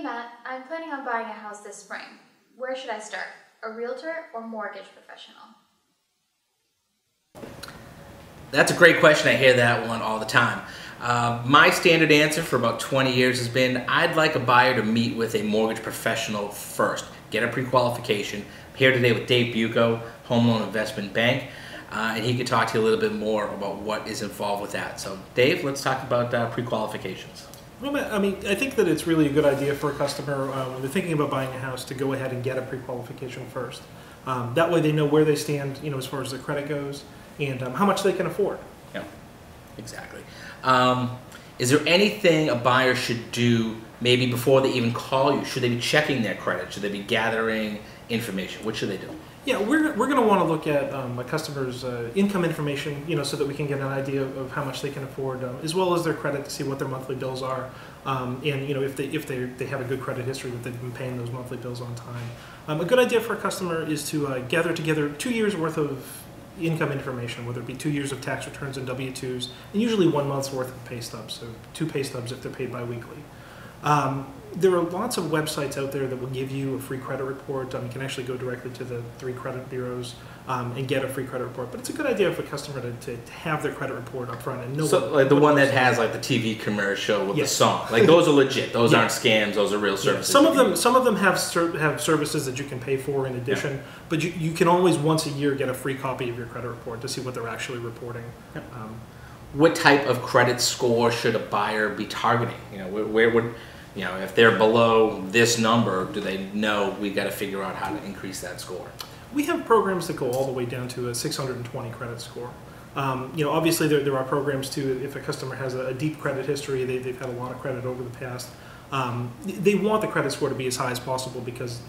Matt, I'm planning on buying a house this spring. Where should I start? A realtor or mortgage professional? That's a great question. I hear that one all the time. My standard answer for about 20 years has been I'd like a buyer to meet with a mortgage professional first. Get a pre-qualification. I'm here today with Dave Bucco, Home Loan Investment Bank, and he could talk to you a little bit more about what is involved with that. So Dave, let's talk about pre-qualifications. Well, I think that it's really a good idea for a customer when they're thinking about buying a house to go ahead and get a pre-qualification first. That way they know where they stand, as far as their credit goes, and how much they can afford. Yeah, exactly. Is there anything a buyer should do maybe before they even call you? Should they be checking their credit? Should they be gathering information? What should they do? Yeah, we're going to want to look at a customer's income information, so that we can get an idea of how much they can afford, as well as their credit to see what their monthly bills are, and if they have a good credit history that they've been paying those monthly bills on time. A good idea for a customer is to gather together 2 years worth of income information, whether it be 2 years of tax returns and W-2s, and usually 1 month's worth of pay stubs, so 2 pay stubs if they're paid biweekly. There are lots of websites out there that will give you a free credit report. You can actually go directly to the 3 credit bureaus and get a free credit report. But it's a good idea for a customer to have their credred report up front and know. So, like the one that has like the TV commercial with the song, like those are legit. Those aren't scams. Those are real services. Some of them have services that you can pay for in addition. But you can always once a year get a free copy of your credit report to see what they're actually reporting. What type of credit score should a buyer be targeting? Where would if they're below this number, do they know we got to figure out how to increase that score? We have programs that go all the way down to a 620 credit score. Obviously there are programs too. If a customer has a deep credit history, they've had a lot of credit over the past. They want the credit score to be as high as possible because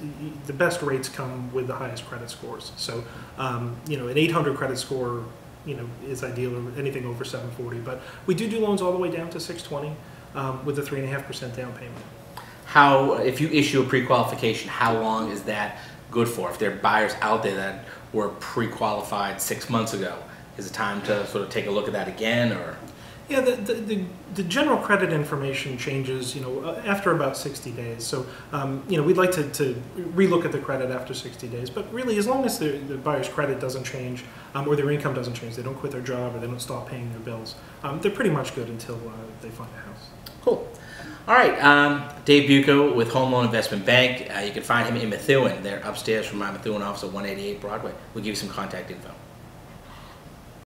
the best rates come with the highest credit scores. So, an 800 credit score, is ideal, or anything over 740. But we do loans all the way down to 620 with a 3.5% down payment. If you issue a pre-qualification, how long is that good for? If there are buyers out there that were pre-qualified 6 months ago, is it time to sort of take a look at that again, or? Yeah, the general credit information changes, after about 60 days. So, we'd like to relook at the credit after 60 days. But really, as long as the buyer's credit doesn't change or their income doesn't change, they don't quit their job or they don't stop paying their bills, they're pretty much good until they find a house. Cool. All right, Dave Bucco with Home Loan Investment Bank. You can find him in Methuen. They're upstairs from my Methuen office at 188 Broadway. We'll give you some contact info.